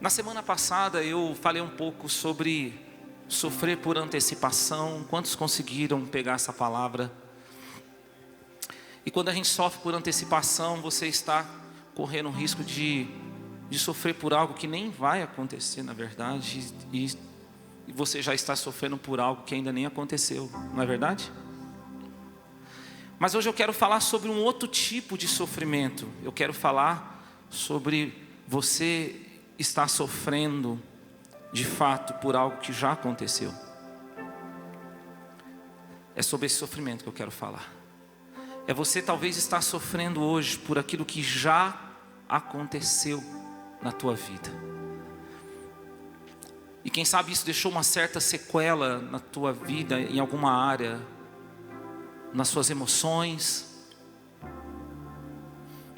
Na semana passada eu falei um pouco sobre sofrer por antecipação. Quantos conseguiram pegar essa palavra? E quando a gente sofre por antecipação, você está correndo o risco de sofrer por algo que nem vai acontecer, na verdade, e você já está sofrendo por algo que ainda nem aconteceu, não é verdade? Mas hoje eu quero falar sobre um outro tipo de sofrimento. Eu quero falar sobre você estar sofrendo de fato por algo que já aconteceu. É sobre esse sofrimento que eu quero falar. É você talvez estar sofrendo hoje por aquilo que já aconteceu na tua vida. E quem sabe isso deixou uma certa sequela na tua vida, em alguma área, nas suas emoções.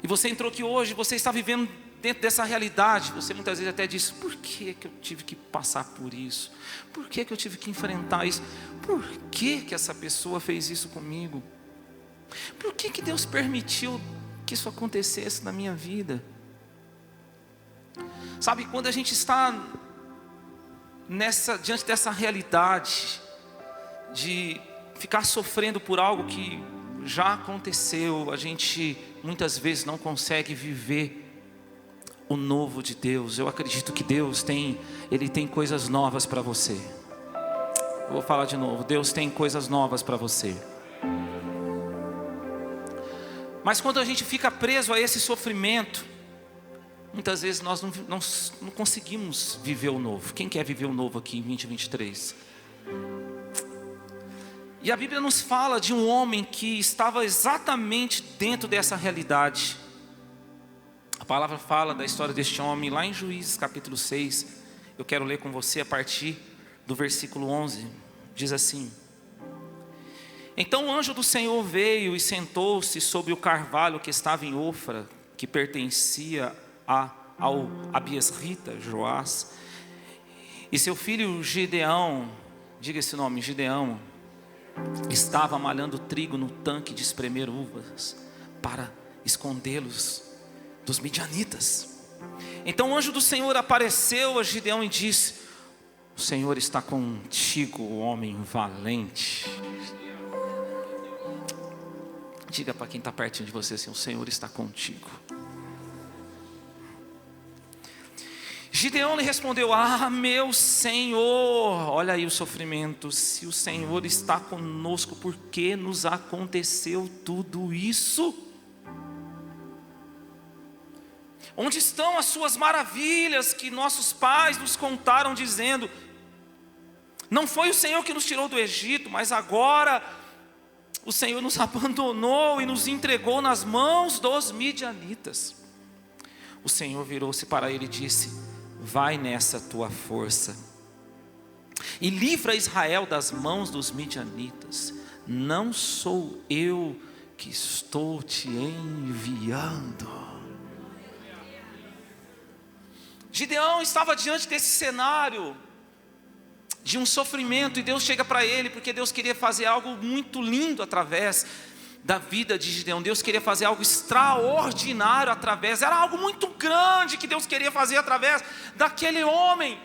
E você entrou aqui hoje, você está vivendo dentro dessa realidade. Você muitas vezes até diz: por que eu tive que passar por isso? Por que eu tive que enfrentar isso? Por que essa pessoa fez isso comigo? Por que Deus permitiu que isso acontecesse na minha vida? Sabe, quando a gente está diante dessa realidade de ficar sofrendo por algo que já aconteceu, a gente muitas vezes não consegue viver o novo de Deus. Eu acredito que Deus tem coisas novas para você. Eu vou falar de novo, Deus tem coisas novas para você. Mas quando a gente fica preso a esse sofrimento, muitas vezes nós não conseguimos viver o novo. Quem quer viver o novo aqui em 2023? E a Bíblia nos fala de um homem que estava exatamente dentro dessa realidade. A palavra fala da história deste homem lá em Juízes capítulo 6. Eu quero ler com você a partir do versículo 11. Diz assim: então o anjo do Senhor veio e sentou-se sobre o carvalho que estava em Ofra, que pertencia ao Abiesrita Joás, e seu filho Gideão, diga esse nome, Gideão, estava malhando trigo no tanque de espremer uvas, para escondê-los dos midianitas. Então o anjo do Senhor apareceu a Gideão e disse: o Senhor está contigo, homem valente. Diga para quem está pertinho de você assim: o Senhor está contigo. Gideão lhe respondeu: ah, meu Senhor, olha aí o sofrimento. Se o Senhor está conosco, por que nos aconteceu tudo isso? Onde estão as suas maravilhas que nossos pais nos contaram, dizendo: não foi o Senhor que nos tirou do Egito, mas agora o Senhor nos abandonou e nos entregou nas mãos dos midianitas. O Senhor virou-se para ele e disse: vai nessa tua força e livra Israel das mãos dos midianitas. Não sou eu que estou te enviando. Gideão estava diante desse cenário de um sofrimento, e Deus chega para ele, porque Deus queria fazer algo muito lindo através da vida de Gideão. Deus queria fazer algo extraordinário através, era algo muito grande que Deus queria fazer através daquele homem.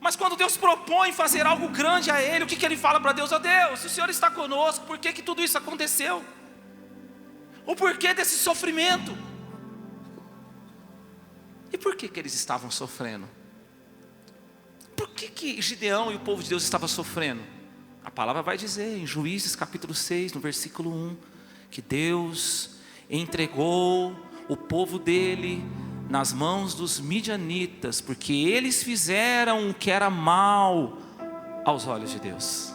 Mas quando Deus propõe fazer algo grande a ele, o que ele fala para Deus? Deus, se o Senhor está conosco, por que tudo isso aconteceu? O porquê desse sofrimento? E por que eles estavam sofrendo? Por que Gideão e o povo de Deus estavam sofrendo? A palavra vai dizer em Juízes capítulo 6, no versículo 1, que Deus entregou o povo dele nas mãos dos midianitas, porque eles fizeram o que era mal aos olhos de Deus.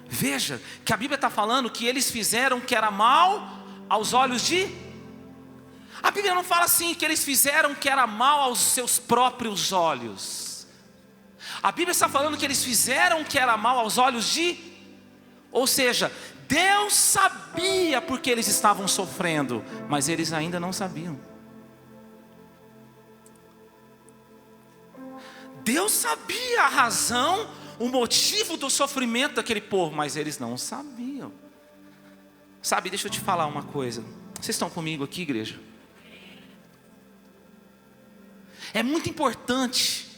Veja que a Bíblia está falando que eles fizeram o que era mal aos olhos de... A Bíblia não fala assim que eles fizeram o que era mal aos seus próprios olhos. A Bíblia está falando que eles fizeram o que era mal aos olhos de... Ou seja, Deus sabia porque eles estavam sofrendo, mas eles ainda não sabiam. Deus sabia a razão, o motivo do sofrimento daquele povo, mas eles não sabiam. Sabe, deixa eu te falar uma coisa. Vocês estão comigo aqui, igreja? É muito importante,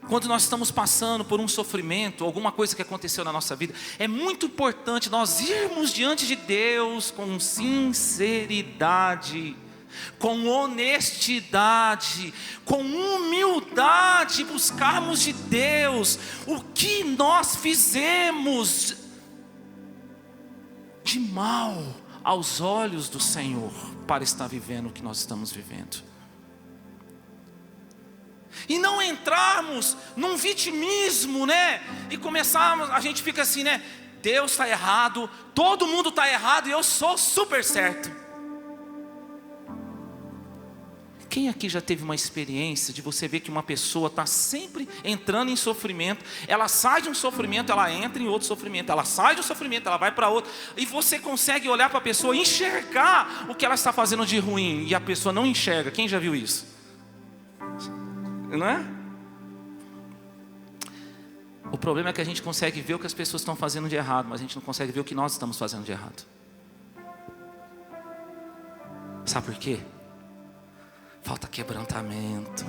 quando nós estamos passando por um sofrimento, alguma coisa que aconteceu na nossa vida, é muito importante nós irmos diante de Deus com sinceridade, com honestidade, com humildade, buscarmos de Deus o que nós fizemos de mal aos olhos do Senhor, para estar vivendo o que nós estamos vivendo. E não entrarmos num vitimismo, né? E começarmos, a gente fica assim, né? Deus está errado, todo mundo está errado e eu sou super certo. Quem aqui já teve uma experiência de você ver que uma pessoa está sempre entrando em sofrimento, ela sai de um sofrimento, ela entra em outro sofrimento, ela sai de um sofrimento, ela vai para outro, e você consegue olhar para a pessoa e enxergar o que ela está fazendo de ruim, e a pessoa não enxerga? Quem já viu isso? Não é? O problema é que a gente consegue ver o que as pessoas estão fazendo de errado, mas a gente não consegue ver o que nós estamos fazendo de errado. Sabe por quê? Falta quebrantamento.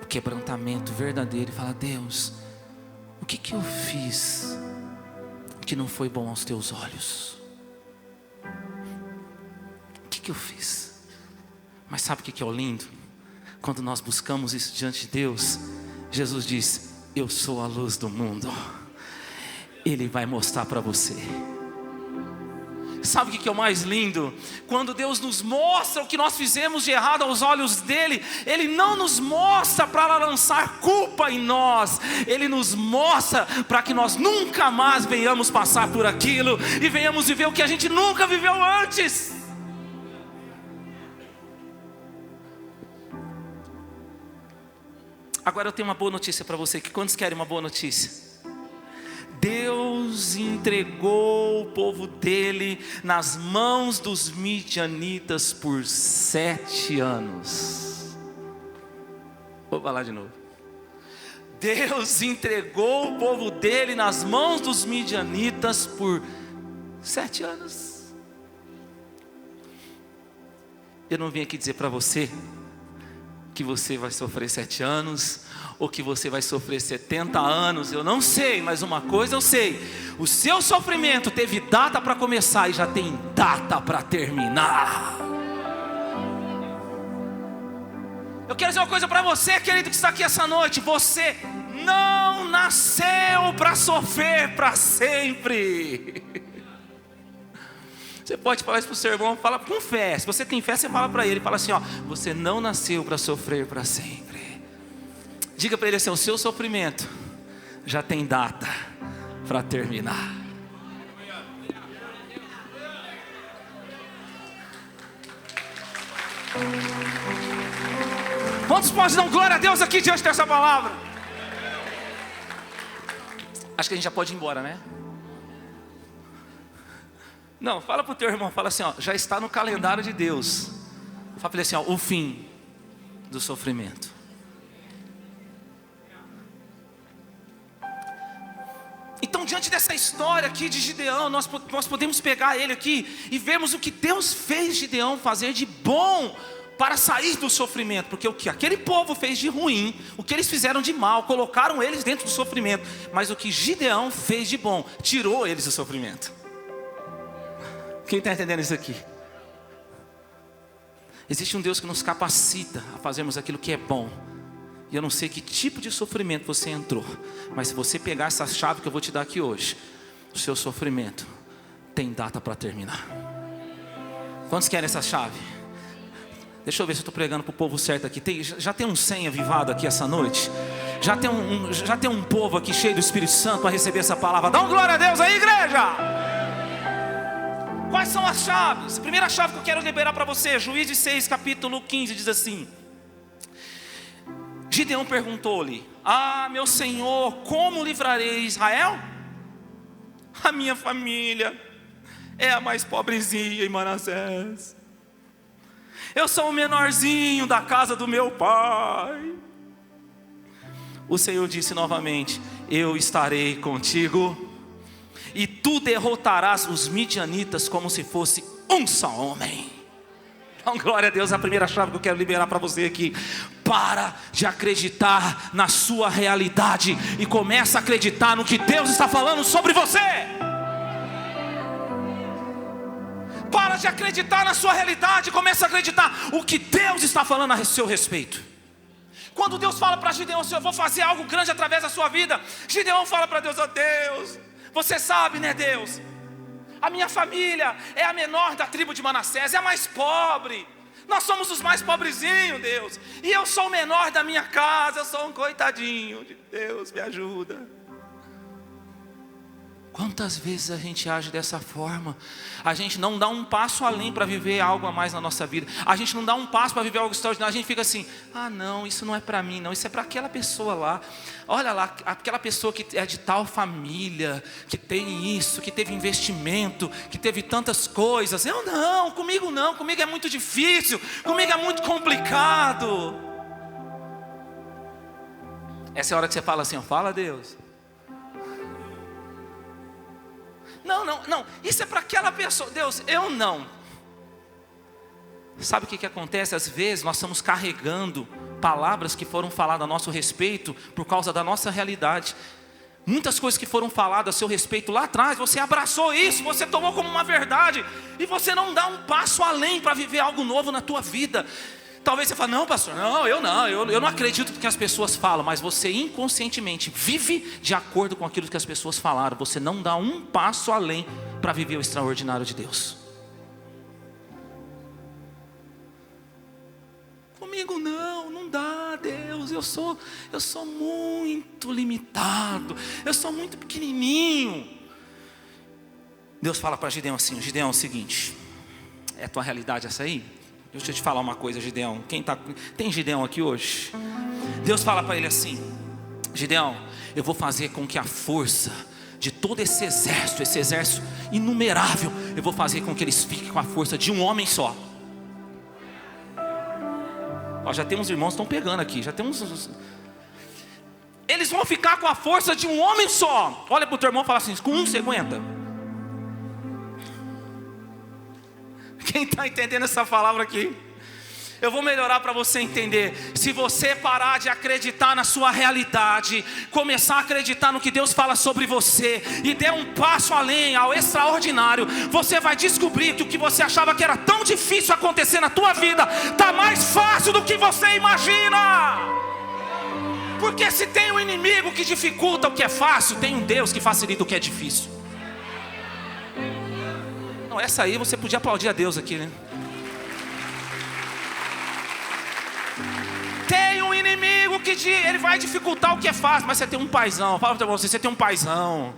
O quebrantamento verdadeiro. E fala: Deus, o que eu fiz que não foi bom aos teus olhos? O que eu fiz? Mas sabe o que é o lindo? Quando nós buscamos isso diante de Deus, Jesus diz: eu sou a luz do mundo. Ele vai mostrar para você. Sabe o que é o mais lindo? Quando Deus nos mostra o que nós fizemos de errado aos olhos dele, Ele não nos mostra para lançar culpa em nós, Ele nos mostra para que nós nunca mais venhamos passar por aquilo e venhamos viver o que a gente nunca viveu antes. Agora eu tenho uma boa notícia para você. Que quantos querem uma boa notícia? Deus entregou o povo dele nas mãos dos midianitas por 7 anos. Vou falar de novo. Deus entregou o povo dele nas mãos dos midianitas por 7 anos. Eu não vim aqui dizer para você que você vai sofrer 7 anos, ou que você vai sofrer 70 anos, eu não sei, mas uma coisa eu sei: o seu sofrimento teve data para começar e já tem data para terminar. Eu quero dizer uma coisa para você, querido, que está aqui essa noite: você não nasceu para sofrer para sempre. Você pode falar isso para o seu irmão, fala com fé. Se você tem fé, você fala para ele, fala assim: ó, você não nasceu para sofrer para sempre. Diga para ele assim: o seu sofrimento já tem data para terminar. Quantos podem dar glória a Deus aqui diante dessa palavra? Acho que a gente já pode ir embora, né? Não, fala para o teu irmão, fala assim: ó, já está no calendário de Deus. Fala para ele assim: ó, o fim do sofrimento. Então, diante dessa história aqui de Gideão, nós podemos pegar ele aqui e vermos o que Deus fez Gideão fazer de bom para sair do sofrimento. Porque o que aquele povo fez de ruim, o que eles fizeram de mal, colocaram eles dentro do sofrimento. Mas o que Gideão fez de bom, tirou eles do sofrimento. Quem está entendendo isso aqui? Existe um Deus que nos capacita a fazermos aquilo que é bom. E eu não sei que tipo de sofrimento você entrou, mas se você pegar essa chave que eu vou te dar aqui hoje, o seu sofrimento tem data para terminar. Quantos querem essa chave? Deixa eu ver se eu estou pregando para o povo certo aqui. Já tem um 100 avivado aqui essa noite? Já tem um povo aqui cheio do Espírito Santo para receber essa palavra? Dá um glória a Deus aí, igreja! Quais são as chaves? A primeira chave que eu quero liberar para você, Juízes 6, capítulo 15, diz assim: Gideão perguntou-lhe: ah, meu senhor, como livrarei Israel? A minha família é a mais pobrezinha em Manassés. Eu sou o menorzinho da casa do meu pai. O Senhor disse novamente: eu estarei contigo, e tu derrotarás os midianitas como se fosse um só homem. Então, glória a Deus, a primeira chave que eu quero liberar para você aqui. Para de acreditar na sua realidade e começa a acreditar no que Deus está falando sobre você. Para de acreditar na sua realidade e começa a acreditar o que Deus está falando a seu respeito. Quando Deus fala para Gideão assim, eu vou fazer algo grande através da sua vida, Gideão fala para Deus, ó Deus, você sabe, né, Deus, a minha família é a menor da tribo de Manassés, é a mais pobre. Nós somos os mais pobrezinhos, Deus. E eu sou o menor da minha casa, eu sou um coitadinho. Deus, me ajuda. Quantas vezes a gente age dessa forma? A gente não dá um passo além para viver algo a mais na nossa vida. A gente não dá um passo para viver algo extraordinário. A gente fica assim, ah não, isso não é para mim não, isso é para aquela pessoa lá. Olha lá, aquela pessoa que é de tal família, que tem isso, que teve investimento, que teve tantas coisas. Eu não, comigo é muito difícil, comigo é muito complicado. Essa é a hora que você fala assim, ó, fala Deus. Não, isso é para aquela pessoa. Deus, eu não. Sabe o que acontece? Às vezes nós estamos carregando palavras que foram faladas a nosso respeito por causa da nossa realidade. Muitas coisas que foram faladas a seu respeito lá atrás, você abraçou isso, você tomou como uma verdade, e você não dá um passo além para viver algo novo na tua vida. Talvez você fale, não pastor, eu não acredito no que as pessoas falam. Mas você inconscientemente vive de acordo com aquilo que as pessoas falaram. Você não dá um passo além para viver o extraordinário de Deus. Comigo não dá, Deus, eu sou muito limitado, eu sou muito pequenininho. Deus fala para Gideão assim, Gideão, é o seguinte, é a tua realidade essa aí? Deixa eu te falar uma coisa, Gideão. Tem Gideão aqui hoje? Deus fala para ele assim, Gideão, eu vou fazer com que a força de todo esse exército inumerável, eu vou fazer com que eles fiquem com a força de um homem só. Ó, já tem uns irmãos que estão pegando aqui, já tem uns... Eles vão ficar com a força de um homem só. Olha para o teu irmão e fala assim, com um você aguenta? Quem está entendendo essa palavra aqui? Eu vou melhorar para você entender. Se você parar de acreditar na sua realidade, começar a acreditar no que Deus fala sobre você e der um passo além, ao extraordinário, você vai descobrir que o que você achava que era tão difícil acontecer na tua vida está mais fácil do que você imagina. Porque se tem um inimigo que dificulta o que é fácil, tem um Deus que facilita o que é difícil. Não, essa aí você podia aplaudir a Deus aqui, né? Tem um inimigo que ele vai dificultar o que é fácil, mas você tem um paizão. Fala para você tem um paizão.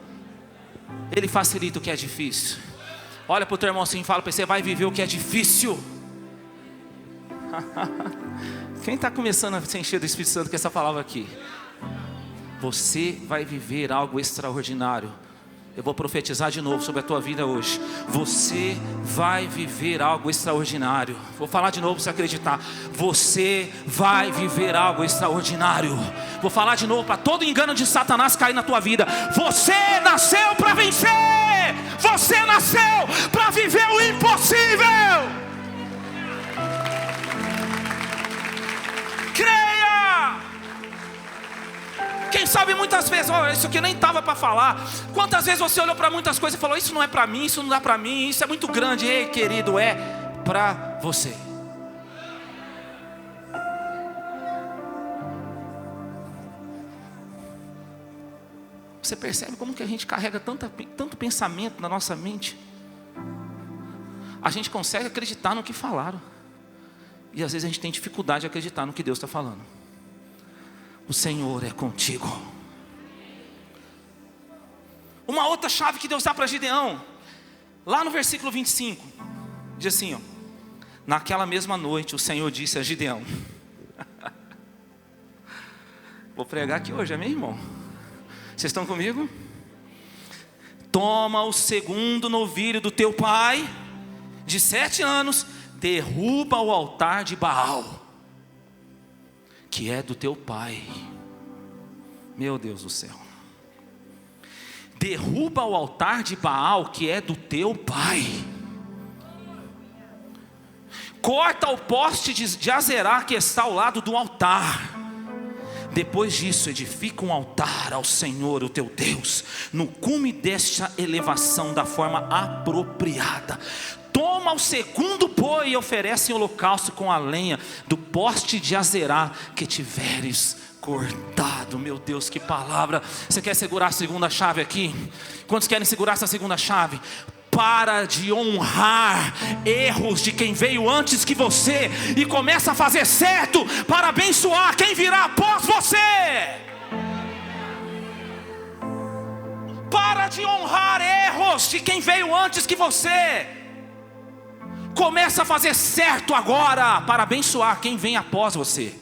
Ele facilita o que é difícil. Olha para o teu irmão assim e fala para ele, você vai viver o que é difícil. Quem está começando a se encher do Espírito Santo com essa palavra aqui? Você vai viver algo extraordinário. Eu vou profetizar de novo sobre a tua vida hoje. Você vai viver algo extraordinário. Vou falar de novo para você acreditar. Você vai viver algo extraordinário. Vou falar de novo para todo engano de Satanás cair na tua vida. Você nasceu para vencer. Você nasceu para viver o impossível. Creia. Quem sabe muitas vezes, isso aqui nem estava para falar. Quantas vezes você olhou para muitas coisas e falou, isso não é para mim, isso não dá para mim, isso é muito grande. Ei, querido, é para você. Você percebe como que a gente carrega tanto pensamento na nossa mente? A gente consegue acreditar no que falaram, e às vezes a gente tem dificuldade de acreditar no que Deus está falando. O Senhor é contigo. Uma outra chave que Deus dá para Gideão, lá no versículo 25, diz assim, ó, naquela mesma noite o Senhor disse a Gideão, vou pregar aqui hoje, amém, irmão? Vocês estão comigo? Toma o segundo novilho do teu pai, de 7 anos, derruba o altar de Baal, que é do teu pai. Meu Deus do céu. Derruba o altar de Baal, que é do teu pai. corta o poste de Azerá que está ao lado do altar. Depois disso, edifica um altar ao Senhor, o teu Deus, no cume desta elevação, da forma apropriada. Toma o segundo boi e oferece em holocausto com a lenha do poste de Azerá que tiveres cortado. Meu Deus, que palavra! Você quer segurar a segunda chave aqui? Quantos querem segurar essa segunda chave? Para de honrar erros de quem veio antes que você e começa a fazer certo para abençoar quem virá após você. Para de honrar erros de quem veio antes que você. Começa a fazer certo agora para abençoar quem vem após você.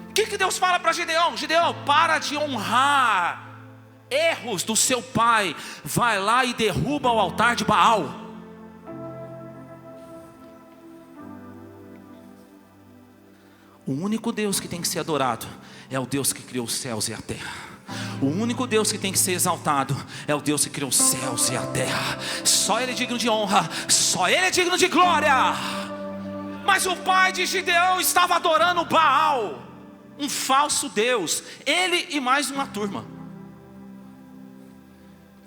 O que Deus fala para Gideão? Gideão, para de honrar erros do seu pai. Vai lá e derruba o altar de Baal. O único Deus que tem que ser adorado é o Deus que criou os céus e a terra. O único Deus que tem que ser exaltado é o Deus que criou os céus e a terra. Só Ele é digno de honra, só Ele é digno de glória. Mas o pai de Gideão estava adorando Baal, um falso Deus. Ele e mais uma turma.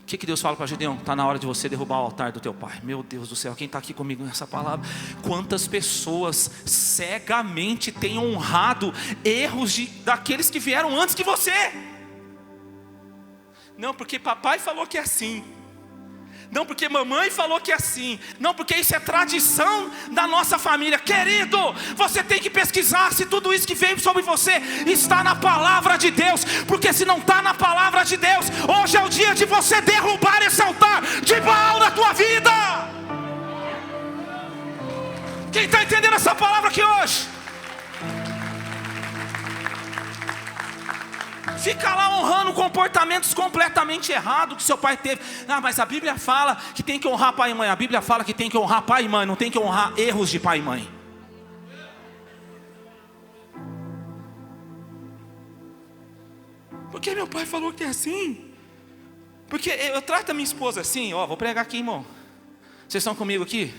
O que Deus fala para Gideão? Está na hora de você derrubar o altar do teu pai. Meu Deus do céu, quem está aqui comigo nessa palavra? Quantas pessoas cegamente têm honrado erros daqueles que vieram antes que você? Não, porque papai falou que é assim. Não, porque mamãe falou que é assim. Não, porque isso é tradição da nossa família. Querido, você tem que pesquisar se tudo isso que veio sobre você está na palavra de Deus. Porque se não está na palavra de Deus, hoje é o dia de você derrubar esse altar de Baal na tua vida. Quem está entendendo essa palavra aqui hoje? Fica lá honrando comportamentos completamente errados que seu pai teve. Ah, mas a Bíblia fala que tem que honrar pai e mãe. A Bíblia fala que tem que honrar pai e mãe, não tem que honrar erros de pai e mãe. Porque meu pai falou que é assim. Porque eu trato a minha esposa assim, ó, vou pregar aqui, irmão. Vocês estão comigo aqui?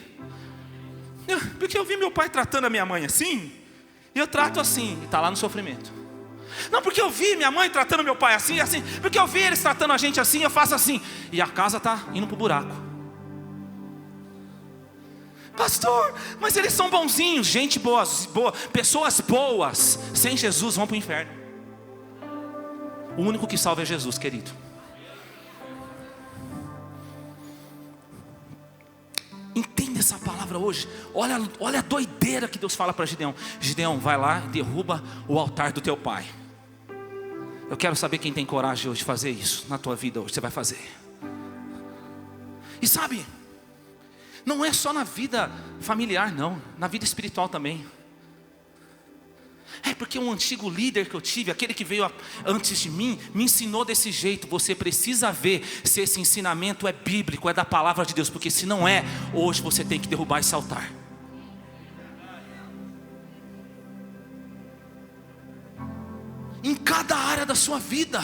Porque eu vi meu pai tratando a minha mãe assim, e eu trato assim, e está lá no sofrimento. Não, porque eu vi minha mãe tratando meu pai assim, assim. Porque eu vi eles tratando a gente assim, eu faço assim. E a casa está indo para o buraco. Pastor, mas eles são bonzinhos. Gente boa, pessoas boas sem Jesus vão para o inferno. O único que salva é Jesus, querido. Entenda essa palavra hoje. Olha a doideira que Deus fala para Gideão. Gideão, vai lá e derruba o altar do teu pai. Eu quero saber quem tem coragem hoje de fazer isso na tua vida hoje. Você vai fazer. E sabe, não é só na vida familiar não, na vida espiritual também. É porque um antigo líder que eu tive, aquele que veio antes de mim, me ensinou desse jeito. Você precisa ver se esse ensinamento é bíblico, é da palavra de Deus. Porque se não é, hoje você tem que derrubar esse altar. Em cada área da sua vida.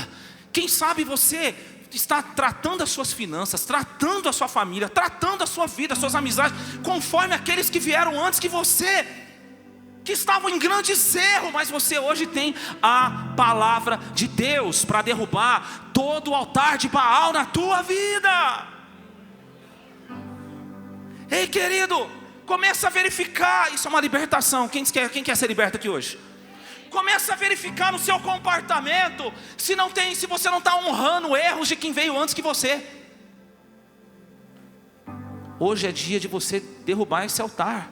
Quem sabe você está tratando as suas finanças, tratando a sua família, tratando a sua vida, as suas amizades, conforme aqueles que vieram antes que você, que estavam em grandes erros, mas você hoje tem a palavra de Deus para derrubar todo o altar de Baal na tua vida. Ei, querido, começa a verificar. Isso é uma libertação. Quem quer ser liberto aqui hoje? Começa a verificar no seu comportamento se você não está honrando erros de quem veio antes que você. Hoje é dia de você derrubar esse altar.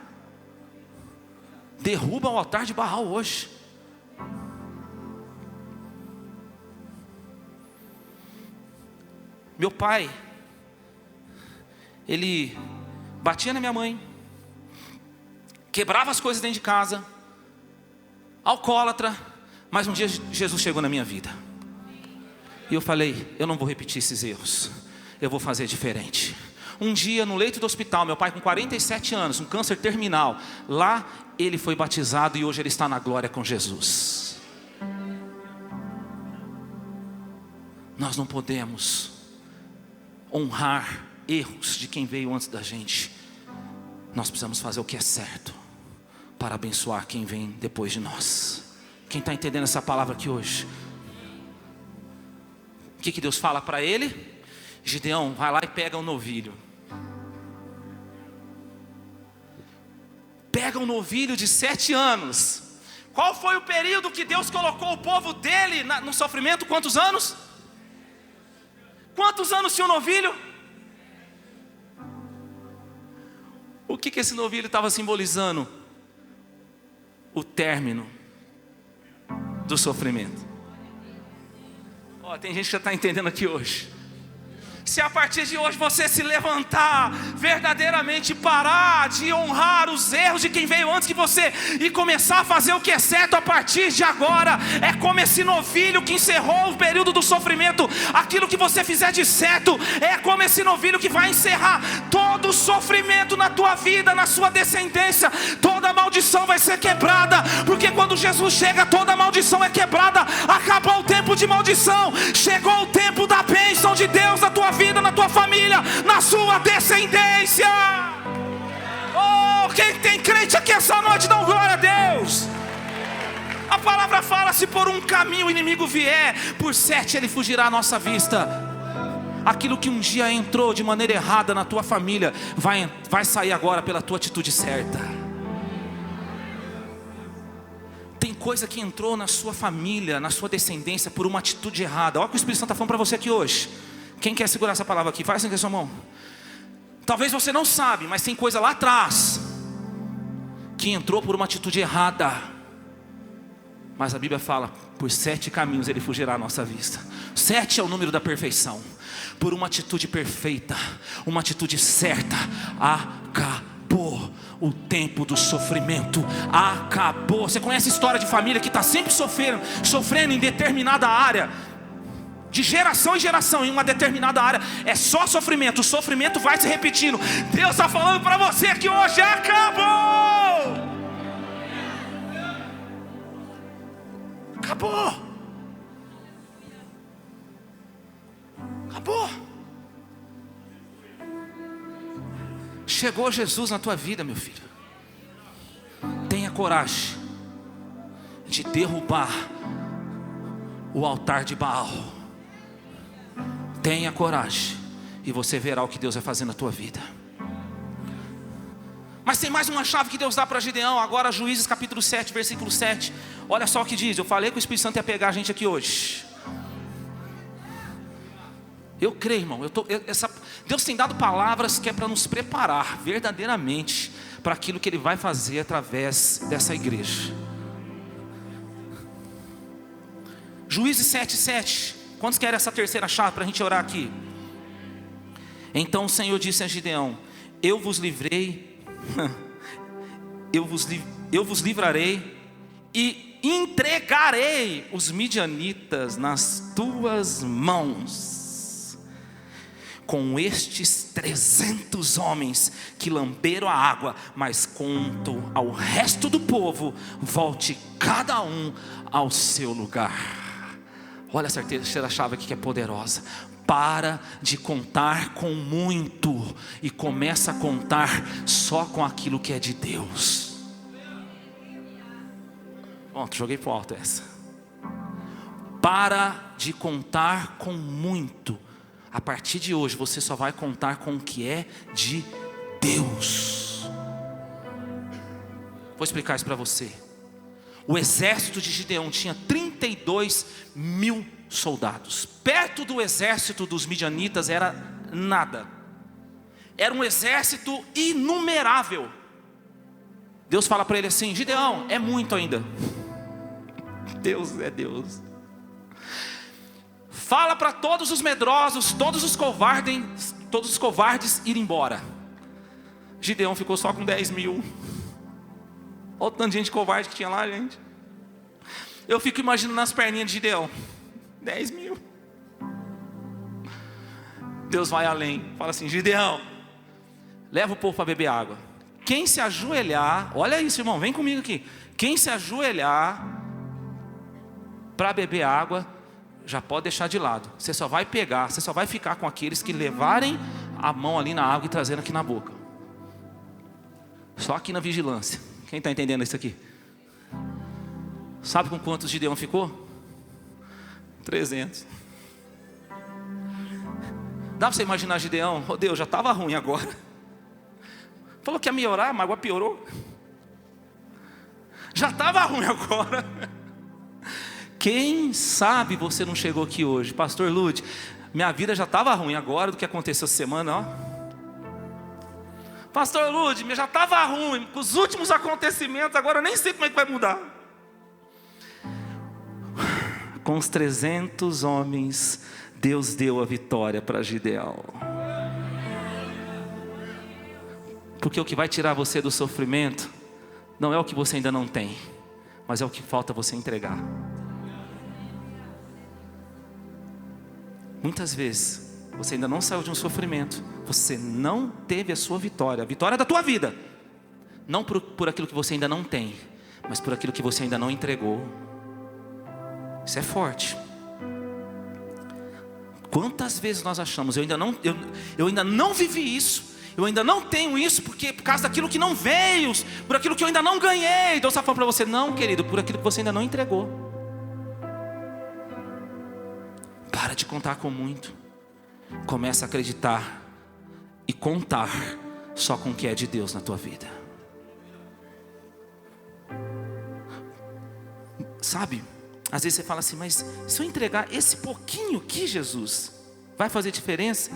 Derruba o altar de Baal hoje. Meu pai, ele batia na minha mãe, quebrava as coisas dentro de casa, alcoólatra. Mas um dia Jesus chegou na minha vida e eu falei, eu não vou repetir esses erros, eu vou fazer diferente. Um dia no leito do hospital, meu pai com 47 anos, um câncer terminal, lá ele foi batizado e hoje ele está na glória com Jesus. Nós não podemos honrar erros de quem veio antes da gente. nós precisamos fazer o que é certo para abençoar quem vem depois de nós. Quem está entendendo essa palavra aqui hoje? O que Deus fala para ele? Gideão, vai lá e pega um novilho. Pega um novilho de 7 anos. Qual foi o período que Deus colocou o povo dele no sofrimento? Quantos anos? Quantos anos tinha o novilho? O que esse novilho estava simbolizando? O término do sofrimento. Tem gente que já está entendendo aqui hoje. Se a partir de hoje você se levantar, verdadeiramente parar de honrar os erros de quem veio antes de você e começar a fazer o que é certo a partir de agora, é como esse novilho que encerrou o período do sofrimento. Aquilo que você fizer de certo é como esse novilho que vai encerrar todo o sofrimento na tua vida, na sua descendência. Toda maldição vai ser quebrada, porque quando Jesus chega, toda maldição é quebrada. Acabou o tempo de maldição, chegou o tempo da bênção de Deus na tua vida, na tua família, na sua descendência. Quem tem crente aqui essa noite, dá glória a Deus. A palavra fala: se por um caminho o inimigo vier, por 7 ele fugirá à nossa vista. Aquilo que um dia entrou de maneira errada na tua família, vai sair agora pela tua atitude certa. Tem coisa que entrou na sua família, na sua descendência, por uma atitude errada. Olha o que o Espírito Santo está falando para você aqui hoje. Quem quer segurar essa palavra aqui? Faz assim com a sua mão. Talvez você não sabe, mas tem coisa lá atrás que entrou por uma atitude errada. Mas a Bíblia fala: por 7 caminhos ele fugirá à nossa vista. 7 é o número da perfeição. Por uma atitude perfeita, uma atitude certa, acabou o tempo do sofrimento. Acabou. Você conhece a história de família que está sempre sofrendo em determinada área, de geração em geração, em uma determinada área, é só sofrimento. O sofrimento vai se repetindo. Deus está falando para você que hoje acabou. Acabou. Acabou. Chegou Jesus na tua vida, meu filho. Tenha coragem de derrubar o altar de Baal. Tenha coragem, e você verá o que Deus vai fazer na tua vida. Mas tem mais uma chave que Deus dá para Gideão. Agora Juízes capítulo 7, versículo 7. Olha só o que diz. Eu falei que o Espírito Santo ia pegar a gente aqui hoje. Eu creio, irmão. Deus tem dado palavras que é para nos preparar verdadeiramente para aquilo que Ele vai fazer através dessa igreja. Juízes 7, 7. Quantos querem essa terceira chave para a gente orar aqui? Então o Senhor disse a Gideão: eu vos livrei, eu vos livrarei e entregarei os midianitas nas tuas mãos. Com estes 300 homens que lamberam a água, mas quanto ao resto do povo, volte cada um ao seu lugar. Olha essa terceira chave aqui que é poderosa. Para de contar com muito e começa a contar só com aquilo que é de Deus. Pronto, joguei pro alto essa. Para de contar com muito. A partir de hoje você só vai contar com o que é de Deus. Vou explicar isso para você. O exército de Gideão tinha 32.000 soldados. Perto do exército dos midianitas era nada. Era um exército inumerável. Deus fala para ele assim: Gideão, é muito ainda. Deus é Deus. Fala para todos os medrosos, todos os covardes ir embora. Gideão ficou só com 10.000. Olha o tanto de gente covarde que tinha lá, gente. Eu fico imaginando nas perninhas de Gideão. 10.000. Deus vai além. Fala assim: Gideão, leva o povo para beber água. Quem se ajoelhar, olha isso, irmão, vem comigo aqui. Quem se ajoelhar para beber água, já pode deixar de lado. Você só vai pegar, você só vai ficar com aqueles que levarem a mão ali na água e trazendo aqui na boca. Só aqui na vigilância. Quem está entendendo isso aqui? Sabe com quantos Gideão ficou? 300. Dá para você imaginar Gideão? Oh Deus, já estava ruim agora. Falou que ia melhorar, mas agora piorou. Já estava ruim agora. Quem sabe você não chegou aqui hoje? Pastor Lud, minha vida já estava ruim agora do que aconteceu essa semana, ó. Pastor Lud, já estava ruim com os últimos acontecimentos, agora eu nem sei como é que vai mudar. Com os 300 homens, Deus deu a vitória para Gideão. Porque o que vai tirar você do sofrimento não é o que você ainda não tem, mas é o que falta você entregar. Muitas vezes você ainda não saiu de um sofrimento, você não teve a sua vitória, a vitória da tua vida, não por aquilo que você ainda não tem, mas por aquilo que você ainda não entregou. Isso é forte. Quantas vezes nós achamos, eu ainda não vivi isso, eu ainda não tenho isso, porque por causa daquilo que não veio, por aquilo que eu ainda não ganhei. Deus está falando para você, não querido, por aquilo que você ainda não entregou. Para de contar com muito. Começa a acreditar e contar só com o que é de Deus na tua vida. Sabe, às vezes você fala assim, mas se eu entregar esse pouquinho aqui, Jesus, vai fazer diferença?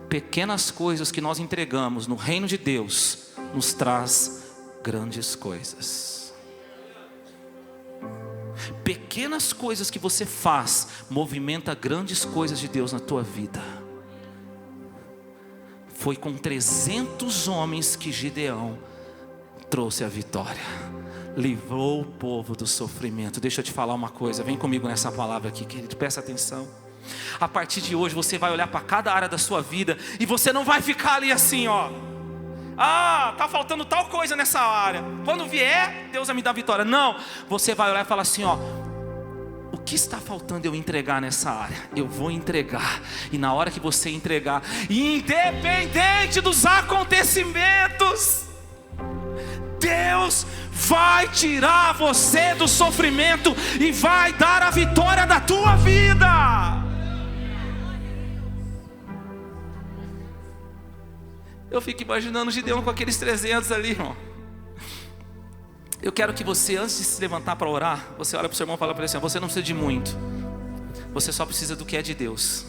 Pequenas coisas que nós entregamos no reino de Deus nos traz grandes coisas. Pequenas coisas que você faz movimenta grandes coisas de Deus na tua vida. Foi com 300 homens que Gideão trouxe a vitória, livrou o povo do sofrimento. Deixa eu te falar uma coisa, vem comigo nessa palavra aqui, querido, presta atenção. A partir de hoje você vai olhar para cada área da sua vida e você não vai ficar ali assim, ó. Tá faltando tal coisa nessa área, quando vier, Deus vai me dar vitória. Não, você vai olhar e falar assim, ó, o que está faltando eu entregar nessa área? Eu vou entregar. E na hora que você entregar, independente dos acontecimentos, Deus vai tirar você do sofrimento e vai dar a vitória da tua vida. Eu fico imaginando Gideão com aqueles 300 ali, irmão. Eu quero que você, antes de se levantar para orar, você olha para o seu irmão e fala para ele assim, você não precisa de muito, você só precisa do que é de Deus.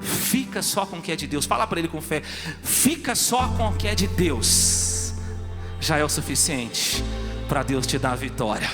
Fica só com o que é de Deus. Fala para ele com fé, fica só com o que é de Deus, já é o suficiente para Deus te dar a vitória.